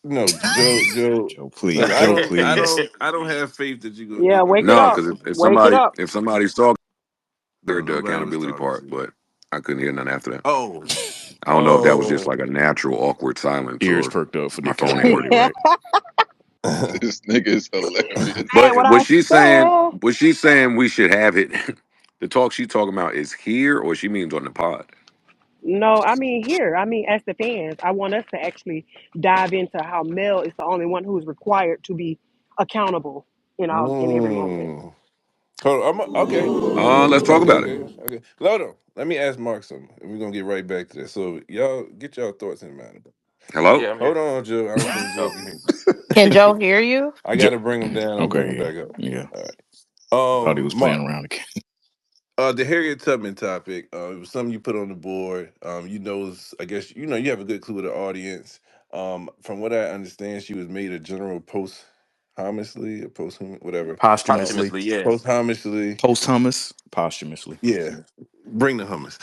B: No, Joe,
C: Joe,
B: look,
C: please, Joe, please.
B: I don't have faith that you're gonna
K: Yeah,
B: do
K: wake
B: anything
K: it
A: No,
K: up.
A: because
B: different.
A: if
K: Wake it
A: somebody
K: up.
A: if somebody's talking,
B: No,
A: heard the
B: nobody was
A: accountability
B: talking
A: part,
B: to you.
A: but. I couldn't hear none after that.
B: Oh,
A: I don't know if that was just like a natural awkward silence
C: Ears
A: or
C: perked up for
A: my
C: Nick
A: phone ain't
C: Cannon.
A: working right.
H: This nigga is hilarious.
K: Hey,
A: But
K: what I said.
A: was she saying we should have it? The talk she talking about is here, or she means on the pod?
K: No, I mean here. I mean as the fans, I want us to actually dive into how Mel is the only one who is required to be accountable in every moment.
B: mm. Hold on. Okay.
A: Let's talk
B: Okay.
A: about it.
B: Okay. Okay. Hold on. Let me ask Mark something, and we're gonna get right back to that. So y'all get y'all thoughts in mind.
A: Hello?
D: Yeah, I'm here.
B: Hold on, Joe. I don't think Joe
D: Oh,
B: can hear.
F: Can Joe hear you?
B: I got to bring him down and bring him
C: Okay,
B: back up.
C: yeah.
B: All right.
C: Thought he was
B: Mark.
C: playing around again.
B: The Harriet Tubman topic. It was something you put on the board. I guess you have a good clue of the audience. From what I understand, she was made a general posthumously, whatever.
C: Posthumously,
D: posthumously, yeah.
B: Posthumously.
C: posthumous, posthumously.
B: Yeah. Bring the hummus.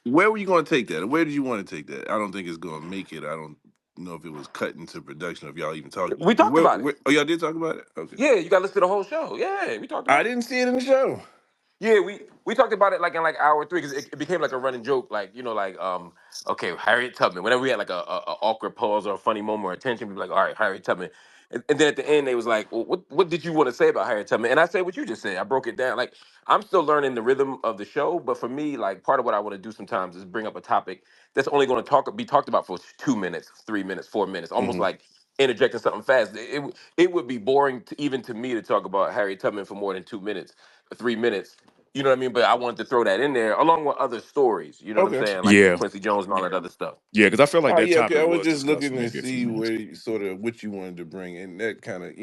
B: Where were you going to take that? Where did you want to take that? I don't think it's going to make it. I don't know if it was cut into production. If y'all even talked.
D: We talked about it.
B: Oh, y'all did talk about it. Okay.
D: Yeah, you got to listen to the whole show. Yeah, we talked
B: I
D: about it.
B: didn't see it in the show.
D: Yeah, we talked about it like in like hour three because it became like a running joke, like okay, Harriet Tubman. Whenever we had like a awkward pause or a funny moment or attention, we'd be like, all right, Harriet Tubman. And then at the end, they was like, well, what did you want to say about Harriet Tubman? And I said what you just said. I broke it down. Like I'm still learning the rhythm of the show, but for me, like part of what I want to do sometimes is bring up a topic that's only going to be talked about for 2 minutes, 3 minutes, 4 minutes, almost
B: Hmm.
D: like interjecting something fast. It would be boring even to me to talk about Harriet Tubman for more than 2 minutes, 3 minutes. You know what I mean? But I wanted to throw that in there along with other stories. You know what I'm
B: Okay.
D: saying? Like
C: Yeah,
D: Quincy Jones and all that other stuff.
C: yeah, because I feel like
B: Oh
C: that
B: yeah, okay.
C: topic
B: I was
C: was
B: just
C: discussed
B: looking
C: for
B: to
C: maybe a few
B: see
C: minutes.
B: sort of what you wanted to bring, and that kind of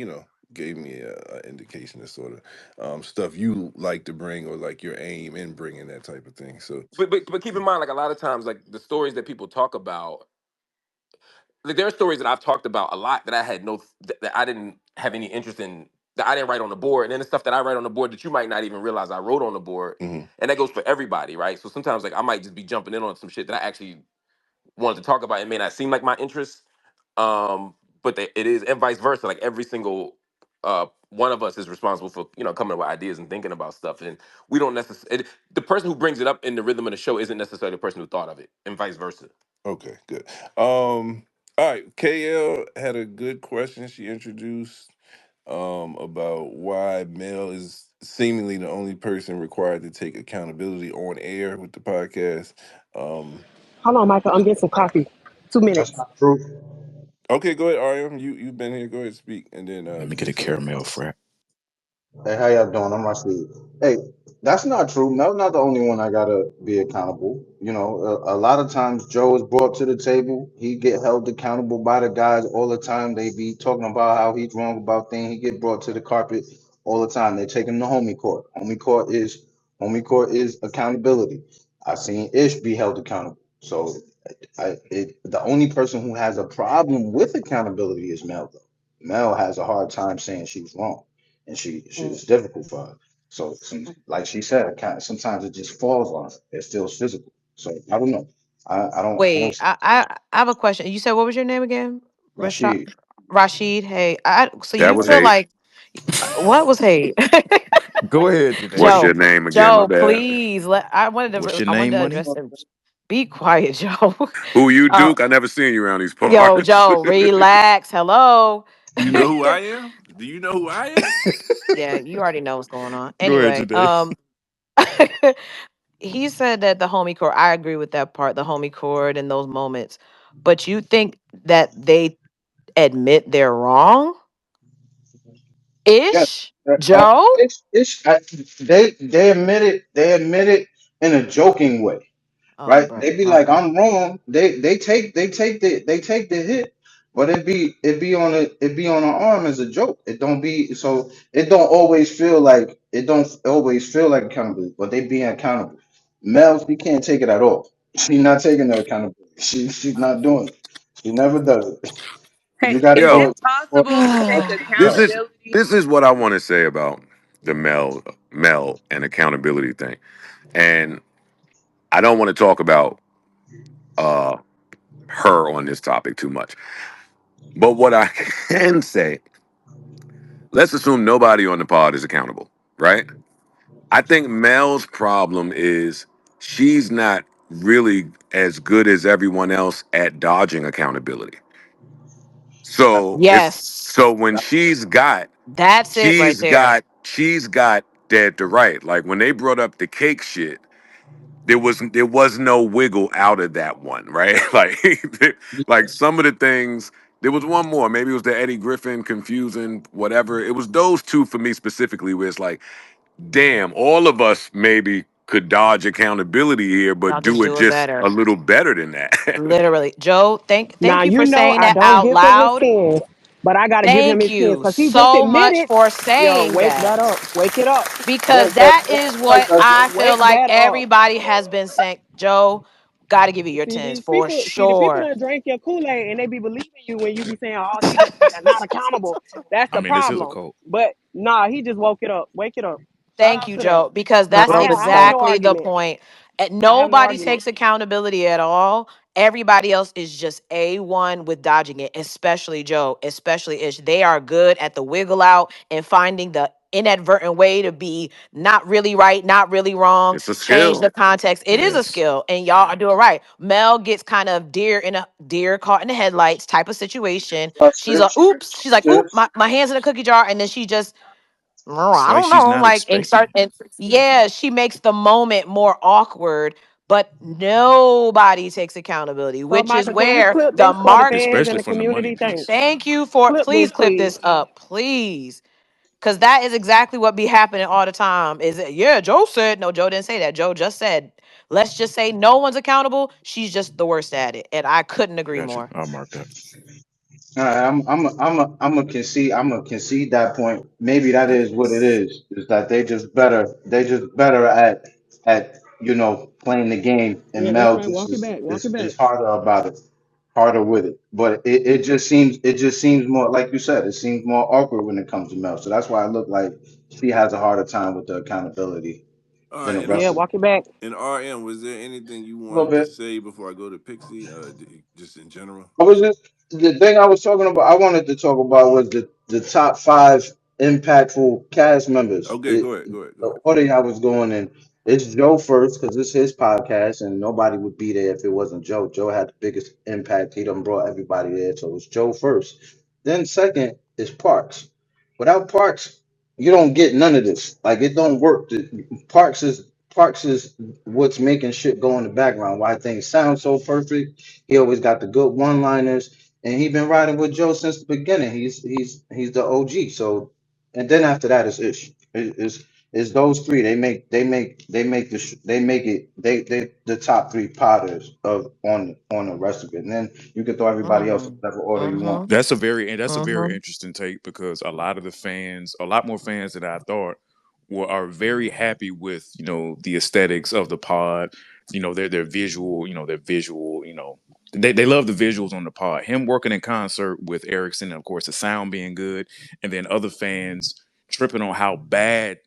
B: gave me a indication of sort of stuff you like to bring or like your aim in bringing that type of thing. So,
D: But keep in mind, like a lot of times, like the stories that people talk about, like there are stories that I've talked about a lot that I had that I didn't have any interest in, that I didn't write on the board, and then the stuff that I write on the board that you might not even realize I wrote on the board,
B: hmm.
D: and that goes for everybody, right? So sometimes like I might just be jumping in on some shit that I actually wanted to talk about. It may not seem like my interest, but it is, and vice versa. Like every single one of us is responsible for coming up with ideas and thinking about stuff, and we don't necessarily. The person who brings it up in the rhythm of the show isn't necessarily the person who thought of it, and vice versa.
B: Okay, good. All right. KL had a good question. She introduced about why Mel is seemingly the only person required to take accountability on air with the podcast. Um,
K: Hold on, Michael. I'm getting some coffee. 2 minutes.
N: That's not true.
B: okay, go ahead, Ariam. You've been here. Go ahead, speak, and then
C: Let me get a
B: Jason.
C: caramel frap.
N: Hey, how y'all doing? I'm Raqi. Hey, that's not true. Mel's not the only one I gotta be accountable. You know, a lot of times Joe is brought to the table. He get held accountable by the guys all the time. They be talking about how he's wrong about things. He get brought to the carpet all the time. They take him to homie court. Homie court is accountability. I've seen Ish be held accountable. So the only person who has a problem with accountability is Mel. Though Mel has a hard time saying she's wrong, and
K: Mm.
N: it's difficult for her. So like she said, sometimes it just falls on her. It feels physical. So I don't know. I don't
F: Wait, I have a question. You said what was your name again? Rashad
N: Rashid.
F: Rashid. Hey, so
A: That
F: you
A: was
F: feel
A: hate.
F: like what was hate?
C: Go ahead,
A: What's
C: Janae.
A: your
F: Joe,
A: name again? My
F: Joe,
A: bad.
F: please
C: What's your
F: I wanted
C: name,
F: to
C: money?
F: address him. Be quiet, Joe.
A: Who you,
F: uh,
A: Duke? I never seen you around these
F: yo,
A: parts.
F: Joe, relax. Hello.
B: You know who I am? Do you know who I am?
F: Yeah, you already know what's going on.
C: Go ahead,
F: Anyway,
C: Janae.
F: he said that the homie core. I agree with that part, the homie chord in those moments. But you think that they admit they're wrong?
N: Yeah,
F: Ish? Joe?
N: they admit it in a joking way.
F: Oh,
N: Right?
F: bro.
N: They be like,
F: Okay.
N: I'm wrong. They take the hit, but it be on an arm as a joke. It don't always feel like accountability, but they being accountable. Mel, she can't take it at all. She's not taking the accountability. She's not doing it. She never does it. You
M: Hey,
N: got to
M: is
N: do
A: Yo,
M: it
N: it
M: possible to take
A: this
N: for
A: is
M: accountability?
A: this is what I want to say about the Mel and accountability thing. And I don't want to talk about uh her on this topic too much. But what I can say, let's assume nobody on the pod is accountable, right? I think Mel's problem is she's not really as good as everyone else at dodging accountability. So it's
F: Yes,
A: so when
F: that's it right there.
A: she's got dead to right. Like when they brought up the cake shit, there was no wiggle out of that one, right? Like some of the things. There was one more. Maybe it was the Eddie Griffin confusing whatever. It was those two for me specifically, where it's like, damn, all of us maybe could dodge accountability here,
F: Y'all
A: but
F: just
A: do it
F: do it
A: just a
F: better.
A: little better than that.
F: Literally, Joe. Thank
K: Now
F: you
K: you
F: for
K: know
F: saying
K: I
F: that
K: don't
F: out
K: give him his
F: loud.
K: 10, but I gotta give him
F: Thank
K: his 10
F: you
K: because he just
F: so much
K: admitted,
F: for
K: yo,
F: saying
K: wake
F: that.
K: that up, wake it up,
F: Because that is what I feel
K: wake
F: like
K: that up.
F: everybody has been saying. Joe, got to give you your
K: See
F: tens
K: these
F: for
K: people, see the people
F: sure.
K: that drink your Kool-Aid and they be believing you when you be saying, "Oh, he not accountable." That's
C: I
K: the
C: mean, this is a
K: problem.
C: cult.
K: But nah, he just woke it up. Wake it up. Shout
F: Thank
K: out
F: you,
K: to that.
F: Joe, because
C: The
F: that's
K: I
C: world
K: have
C: is
K: I have
C: flat.
K: no
F: exactly the
K: argument.
F: point. And
K: I have no
F: nobody
K: argument.
F: takes accountability at all. Everybody else is just A1 with dodging it, especially Joe, especially Ish. They are good at the wiggle out and finding the inadvertent way to be not really right, not really wrong,
A: It's a
F: change
A: skill.
F: the context. It is a
C: Yes.
F: skill, and y'all are doing right. Mel gets kind of deer caught in the headlights type of situation. She's a oops. She's like, oop, my hands in the cookie jar, and then she just no,
C: It's
F: I
C: like
F: don't
C: she's
F: know.
C: not
F: Like, and
C: expecting
F: start
C: it.
F: and yeah, she makes the moment more awkward, but nobody takes accountability,
K: So
F: which is
K: Michael, can
F: where
K: this
F: the
K: for the
F: mark.
K: fans
C: Especially
K: and the
C: from the money
K: community? Thanks.
C: piece.
F: Thank you for
K: Clip this,
F: please clip
K: please.
F: this up, please. Cause that is exactly what be happening all the time. Is it yeah, Joe said no, Joe didn't say that. Joe just said, let's just say no one's accountable. She's just the worst at it. And I couldn't agree
C: Gotcha.
F: more.
C: I'll mark that.
N: All right, I'm a concede that point. Maybe that is what it is that they just better at playing the game, and
K: Yeah, that's
N: Mel
K: right.
N: just
K: Walk it back. Walk it back.
N: is harder about it, harder with it. But it just seems more like you said, it seems more awkward when it comes to Mel. So that's why I look like she has a harder time with the accountability
B: All
N: than
B: right,
N: the
K: Yeah,
N: rest of them.
K: walk it back.
B: and RM, was there anything you
N: A little
B: wanted to
N: bit.
B: say before I go to Pixie? Just in general.
N: I was just the thing I was talking about. I wanted to talk about was the top five impactful cast members.
B: Okay, go ahead. Go ahead. Go
N: The
B: ahead.
N: order I was going in. It's Joe first because it's his podcast, and nobody would be there if it wasn't Joe. Joe had the biggest impact. He done brought everybody there, so it's Joe first. Then second is Parks. Without Parks, you don't get none of this. Like it don't work. Parks is what's making shit go in the background. Why things sound so perfect. He always got the good one-liners, and he been riding with Joe since the beginning. He's the OG. So, and then after that is Ish. It's those three. They make it. They the top three potters of on the rest of it, and then you can throw everybody else in
F: Mm-hmm.
N: whatever order you want.
F: Mm-hmm.
C: That's a very
F: Mm-hmm.
C: interesting take because a lot of the fans, a lot more fans than I thought, are very happy with the aesthetics of the pod. Their visual, their visual, they love the visuals on the pod. Him working in concert with Erickson, and of course the sound being good, and then other fans tripping on how bad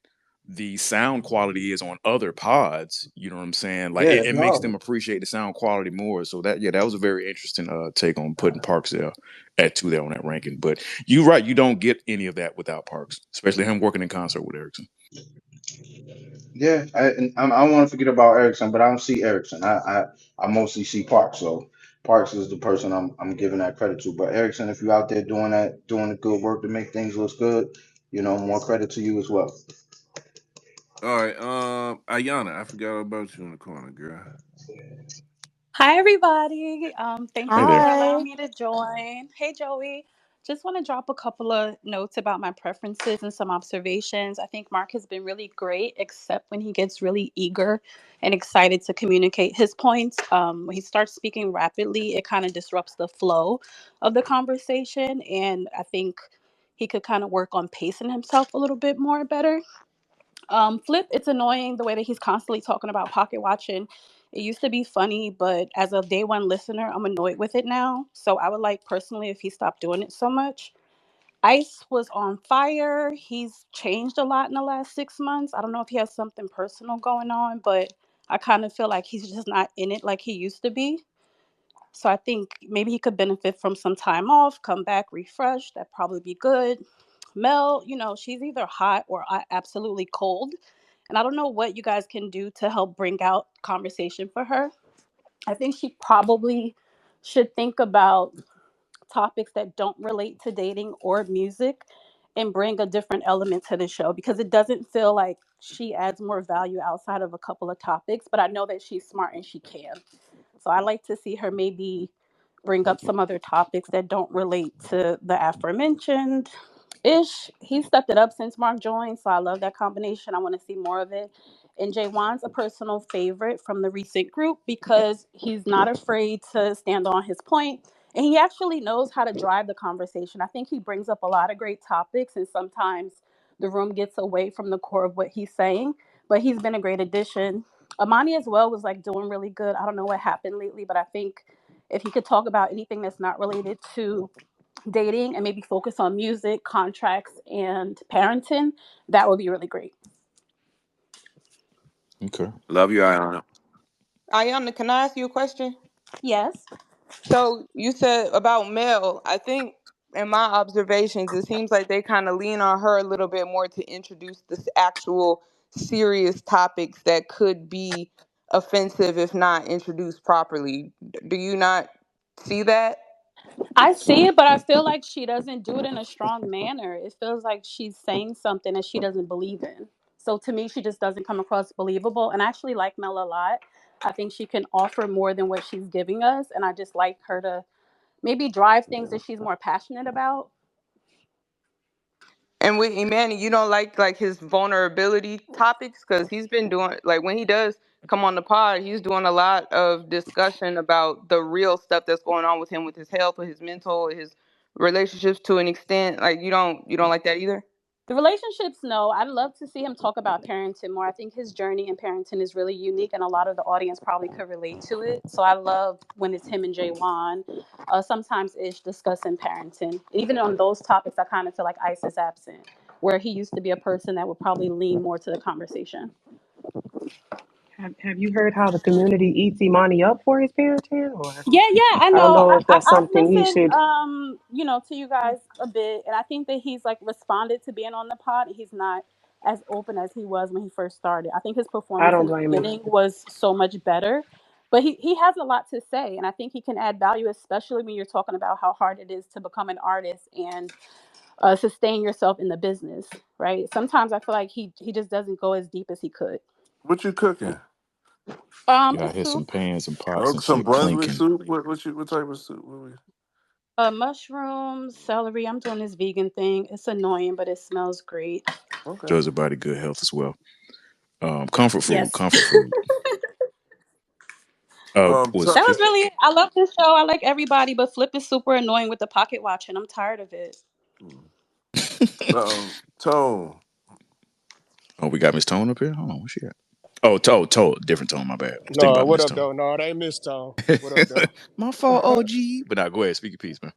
C: the sound quality is on other pods. You know what I'm saying? Like
N: Yeah,
C: it,
N: it's
C: it makes them
N: horrible.
C: appreciate the sound quality more. So that was a very interesting take on putting Parks there at two there on that ranking. But you're right, you don't get any of that without Parks, especially him working in concert with Erickson.
N: Yeah, I don't want to forget about Erickson, but I don't see Erickson. I mostly see Parks. So Parks is the person I'm giving that credit to. But Erickson, if you're out there doing the good work to make things look good, more credit to you as well.
B: All right, Ayana, I forgot about you in the corner, girl.
O: Hi, everybody. Thank
C: Hey
O: you
C: there.
O: for
F: Hi.
O: allowing me to join. Hey, Joey. Just want to drop a couple of notes about my preferences and some observations. I think Mark has been really great, except when he gets really eager and excited to communicate his points. When he starts speaking rapidly, it kind of disrupts the flow of the conversation. And I think he could kind of work on pacing himself a little bit more better. Flip, it's annoying the way that he's constantly talking about pocket watching. It used to be funny, but as a day one listener, I'm annoyed with it now. So I would like personally if he stopped doing it so much. Ice was on fire. He's changed a lot in the last 6 months. I don't know if he has something personal going on, but I kind of feel like he's just not in it like he used to be. So I think maybe he could benefit from some time off, come back refreshed. That'd probably be good. Mel, she's either hot or absolutely cold. And I don't know what you guys can do to help bring out conversation for her. I think she probably should think about topics that don't relate to dating or music and bring a different element to the show, because it doesn't feel like she adds more value outside of a couple of topics. But I know that she's smart and she can. So I like to see her maybe bring up some other topics that don't relate to the aforementioned. Ish, he stepped it up since Mark joined, so I love that combination. I want to see more of it. And Jaywan's a personal favorite from the recent group because he's not afraid to stand on his point, and he actually knows how to drive the conversation. I think he brings up a lot of great topics, and sometimes the room gets away from the core of what he's saying. But he's been a great addition. Amani as well was like doing really good. I don't know what happened lately, but I think if he could talk about anything that's not related to dating and maybe focus on music, contracts, and parenting, that would be really great.
C: Okay.
M: Love you, Ayana. Ayana, can I ask you a question?
O: Yes.
M: So you said about Mel. I think in my observations, it seems like they kind of lean on her a little bit more to introduce this actual serious topics that could be offensive if not introduced properly. Do you not see that?
O: I see it, but I feel like she doesn't do it in a strong manner. It feels like she's saying something that she doesn't believe in. So to me, she just doesn't come across believable. And I actually like Mel a lot. I think she can offer more than what she's giving us. And I just like her to maybe drive things that she's more passionate about.
M: And with Imani, you don't like his vulnerability topics because he's been doing like when he does come on the pod, he's doing a lot of discussion about the real stuff that's going on with him, with his health, with his mental, his relationships to an extent. Like you don't like that either.
O: The relationships, no. I'd love to see him talk about parenting more. I think his journey in parenting is really unique, and a lot of the audience probably could relate to it. So I love when it's him and Jay Wan. Sometimes it's discussing parenting. Even on those topics, I kind of feel like Ice is absent, where he used to be a person that would probably lean more to the conversation.
K: Have you heard how the community eats Imani up for his parenting? Or
O: Yeah, I
K: I don't
O: know.
K: know if that's
O: I've
K: something he
O: listened,
K: should.
O: to you guys a bit, and I think that he's like responded to being on the pod. He's not as open as he was when he first started. I think his
K: I
O: performance in
K: don't
O: the
K: blame him.
O: beginning was so much better, but he has a lot to say, and I think he can add value, especially when you're talking about how hard it is to become an artist and sustain yourself in the business. Right? Sometimes I feel like he just doesn't go as deep as he could.
B: What you cooking?
C: Yeah,
O: A
C: I hear some
O: soup.
C: pans and pots
B: Oh,
C: and
B: some
C: shit
B: Brunswick
C: clinking.
B: soup. What type of soup?
O: Mushrooms, celery. I'm doing this vegan thing. It's annoying, but it smells great.
B: Okay.
C: Does everybody good health as well. Comfort food.
O: Yes.
C: Comfort food. Was
O: That was
B: T-
O: really it. I love this show. I like everybody, but Flip is super annoying with the pocket watching. I'm tired of it.
B: Tone.
C: Oh, we got Miss Tone up here. Hold on, where she at? Oh, Toe, different Tone. My bad. Think
P: No,
C: about
P: what
C: Miss
P: up,
C: Tone.
P: though? No, they missed What up, though?
C: My fault, OG. But now, go ahead, speak your piece, man.